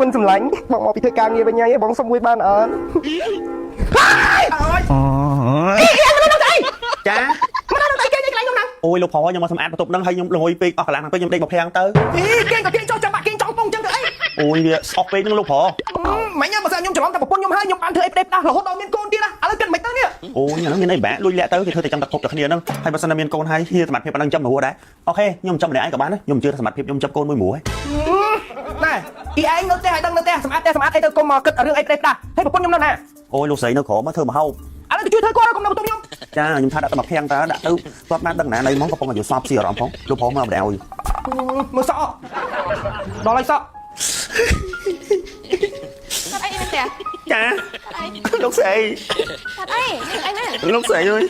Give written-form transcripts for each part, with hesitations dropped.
ប៉ុនសម្លាញ់បងមកពីធ្វើការងារវិញហើយបងសុំមួយបានអត់ចាអូយលោកផងខ្ញុំមកសម្អាតបន្ទប់ហ្នឹងហើយខ្ញុំលងុយពេកអស់កន្លះហ្នឹងពេកខ្ញុំដេកមកភាំងទៅគេក៏គេចោះចាំបាក់គេចង់ពងចឹងទៅអីអូយវាស្អប់ពេកហ្នឹងលោកផងមិនញ៉ាំបើសិនខ្ញុំច្រឡំតែប្រពន្ធខ្ញុំហើយខ្ញុំបានធ្វើអីផ្ដេសផ្ដាស់រហូតដល់មានកូនទៀតណាឥឡូវគិតមិនទៅនេះអូយអាហ្នឹងមានអីបែកលួចលាក់ទៅគេធ្វើតែចាំតែគ្រប់តែគ្នាហ្នឹងហើយបើសិនតែមានកូនហើយហៀសមត្ថភាពប៉ុណ្ណឹងចាំរហូតដែរអូខេខ្ញុំចាំម្នាក់ឯងក៏បានដែរខ្ញុំជឿថាសមត្ថភាពខ្ញុំចាប់កូនមួយមួយណែពីឯងនៅផ្ទះឲ្យដឹងនៅផ្ទះសម្អាតអីទៅកុំមកគិតរឿងអីផ្ដេសផ្ដាស់ហើយប្រពន្ធខ្ញុំនៅណាអូយលោកស្រីនៅក្រោមមកធ្វើមហូបឥឡូវទៅជួយធ្វើគាត់កុំនៅបន្ទប់ខ្ញុំចាខ្ញុំថាដាក់ទៅមកភាំងតើដាក់ទៅគាត់បានដឹងណានៅហ្មងក៏កំពុងតែយល់សោកស៊ីអារម្មណ៍ផងលោកផងមកបដៅមើលសក់ដល់ហើយសក់អត់អីមែនទេចាលោកស្រីអត់អីមែនលោកស្រីអើយ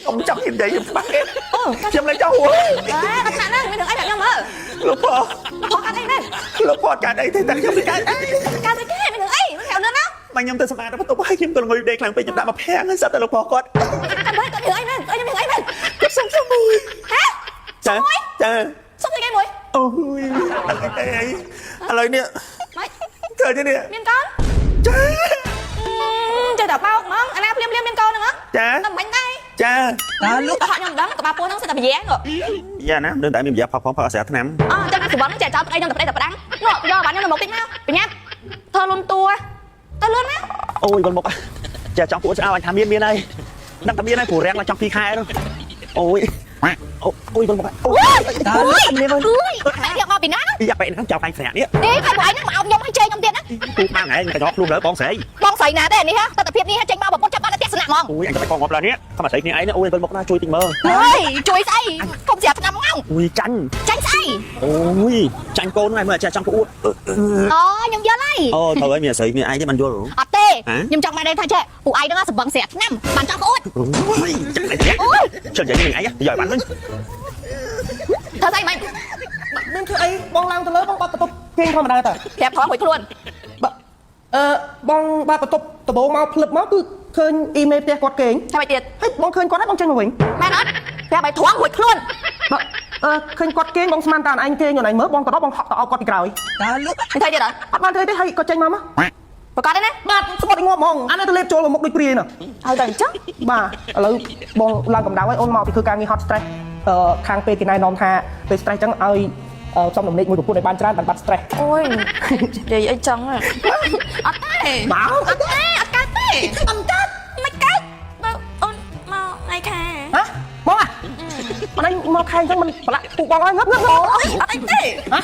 អ៊ំចាប់ខ្ញុំនិយាយខ្ញុំច្បាស់គេខ្ញុំលែងចង់ហួរអត់ណាស់មានរឿងអីដាក់ខ្ញុំមើលលោកផងអត់អីមែនលោកផងកើតអីទេតែខ្ញុំមិនកើតអីកើតទៅគេមានរឿងអីមិនហៅnữaណាមកខ្ញុំទៅសម្អាតបន្ទប់ឲ្យខ្ញុំក៏ងុយដេកខ្លាំងពេកខ្ញុំដាក់មកភាំងហើយសត្វតែលោកផងគាត់អត់គាត់រឿងអីមែនខ្ញុំរឿងអីមែនគាត់សុំមួយហ៎ចាសុំគេមួយអូយអីឥឡូវនេះម៉េចឃើញទេនេះមានកូនចាចេះតែបោកហ្មងអាណាភ្លាមមានកូនហ្នឹងចាតែមិនដែរចាតើលោកហត់ខ្ញុំដឹងក្បាលពោះហ្នឹងសិតតែប្រយែងយ៉ាណាមិនដឹងតែមានប្រយ័ត្នផកអាស្រ័យឆ្នាំអញ្ចឹងសុវណ្ណចេះចោលប្តីនឹងតែប្តីតែផ្ដាំងនោះយកបាត់ខ្ញុំទៅមុខតិចមកប្រញាប់ធ្វើលុនតួទៅលឿនណាអូយបងមុខចាចង់ពួកស្អើអញថាមានហើយដឹងតែមានហើយព្រោះរាំងមកចង់2ខែនោះអូយអូយបងមុខអូយមានអើយយកមកពីណាយ៉ាបែកហ្នឹងចោលកាយស្រាក់នេះនេះតែពួកឯងហ្នឹងមកអោបខ្ញុំឲ្យជេរខ្ញុំទៀតណាពូបានហើយតែយកខ្លួនលើបងស្រីណាទេនេះហ៎ទស្សនវិជ្ជានេះចេញមកប្រពន្ធចាប់បានតែផ្ទះស្នាក់ហ្មងអូយអញទៅបងងាប់ឡើយនេះខំស្រីគ្នាឯងអូយបងមុខណាជួយតិចមើលអើយជួយស្អីកុំស្រាប់ឆ្នាំងងអូយចាញ់ស្អីអូយចាញ់កូនហ្នឹងមើលចាចង់ក្អួតអូខ្ញុំយល់ហើយអូត្រូវហើយមានស្រីមានឯងទេបានយល់អត់ទេខ្ញុំចង់បានថាចេះពួកឯងហ្នឹងសង្វឹងស្រាក់ឆ្នាំបានចង់ក្អួតអូយចាញ់តែអូយជិលនិយាយនឹងឯងយកបានវិញធ្វើស្អីមិនមានធ្វើអីបងឡើងទៅលើបងបាត់បន្ទប់គេធម្មតាតើប្រាប់ផងមួយខ្លួនបងបាត់បន្ទប់ដបងមកភ្លឹបមកគឺឃើញអ៊ីមេលផ្ទះគាត់គេងថាម៉េចទៀតហើយបងឃើញគាត់ហើយបងចេញមកវិញមែនអត់ប្រាប់ឲ្យត្រង់មួយខ្លួនឃើញគាត់គេងបងស្មានតាអញគេងខ្លួនឯងមើលបងទៅដល់បងហក់ទៅអោបគាត់ពីក្រោយតើលោកមិនthấyទៀតអត់បានធ្វើទេហើយគាត់ចេញមកមកប្រកាសទេណាបាទស្មុតងាប់ហ្មងអានេះទៅលេបចូលមុខដូចព្រាយណាហើយតែអញ្ចឹងបាទឥឡូវបងឡើងកម្ដៅហើយអូនមកពីធ្វើការងារ hot stress ខាងពេទ្យគេណែនាំថាពេល stress ចឹងឲ្យសំដំណេកមួយប្រពន្ធឲ្យបានច្រើនបានបាត់ stress អូយនិយាយអីចឹងអត់ទេមកអត់ទេអត់កើតទេអត់កើតមិនកើតអូនមកថ្ងៃខែហ៎បងអានេះមកខែចឹងមិនប្រឡាក់ទូបងឲ្យងឹបអូអត់អីទេ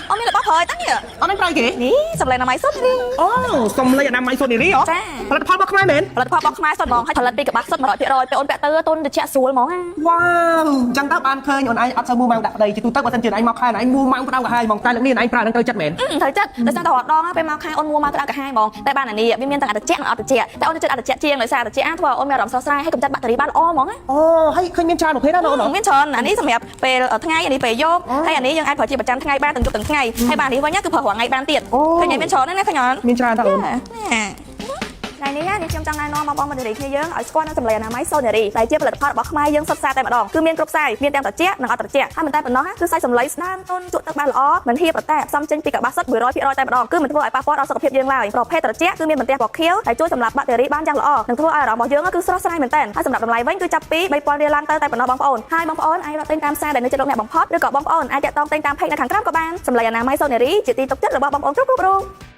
អូនមានរបស់ប្រើតានេះអត់នឹងប្រើគេនេះសម្លេងអនាម័យសុទ្ធនេះអូសម្លេងអនាម័យសុទ្ធនេះហ៎ផលិតផលរបស់ខ្មែរមែនផលិតផលរបស់ខ្មែរសុទ្ធហ្មងហើយផលិតពីកបាស់សុទ្ធ 100% ពេលអូនពាក់ទៅទុនត្រជាក់ស្រួលហ្មងវ៉ាវអញ្ចឹងតើបានឃើញអូនឯងអត់សូវមួម៉ៅដាក់ប្តីជាទូទៅបើសិនជាឯងមកខែឯងមួម៉ៅក្តៅកាហាយហ្មងតែលើកនេះឯងប្រើនឹងត្រូវចិត្តមែនត្រូវចិត្តតែស្ទើរតែរត់ដងពេលមកខែអូនមួម៉ៅក្តៅកាហាយហ្មងតែបានអានេះវាមានទាំងអត់ត្រជាក់និងអត់ត្រជាក់តែអូនចិត្តអត់ត្រជាក់ជាងដោយសារត្រជាក់ធ្វើឲ្យអូនមានអារម្មណ៍ស្រស់ស្រាយហើយកម្ចាត់បាក់តេរីបានល្អហ្មងអូហើយឃើញមានច្រើនប្រភេទណាអូនមានច្រើនអានេះសម្រាប់ពេលថ្ងៃអានេះពេលយប់ហើយអានេះយើងអាចប្រើជាប្រចាំថ្ងៃបានទាំងយប់ទាំងថ្ងៃហើយបាននេះវិញគឺប្រើរាល់ថ្ងៃបានទៀតឃើញមានច្រើនណាស់ឃើញអត់មានច្រើនតើអូនថ្ងៃនេះខ្ញុំចង់ណែនាំមកបងប្អូននារីគ្នាយើងឲ្យស្គាល់នៅសម្លេងអនាម័យសូនារីដែលជាផលិតផលរបស់ខ្មែរយើងសុទ្ធសាធតែម្ដងគឺមានគ្រប់ខ្សែមានទាំងត្រជាក់និងអត់ត្រជាក់ហើយមិនតែប៉ុណ្ណោះគឺខ្សែសម្លេងស្ដើងទន់ជក់ទឹកបានល្អមិនហៀបប្រតែផ្សំចេញពីកបាស់សុទ្ធ 100% តែម្ដងគឺមិនធ្វើឲ្យប៉ះពាល់ដល់សុខភាពយើងឡើយប្រភេទត្រជាក់គឺមានបន្ទះពណ៌ខៀវហើយជួយសម្លាប់បាក់តេរីបានយ៉ាងល្អនិងធ្វើឲ្យអារម្មណ៍របស់យើងគឺស្រស់ស្រាយមែនទែនហើយសម្រាប់តម្លៃវិញគឺចាប់ពី 3000 រៀលឡើងទៅតែប៉ុណ្ណោះបងប្អូនហើយបងប្អូនអាចរកទិញតាមផ្សារដែលនៅជិតលោកអ្នកបំផុតឬក៏បងប្អូនអាចតាក់ទងទិញតាម page នៅខាងក្រោមក៏បានសម្លេងអនាម័យសូនារីជាទីទុកចិត្តរបស់បងប្អូនគ្រប់រូប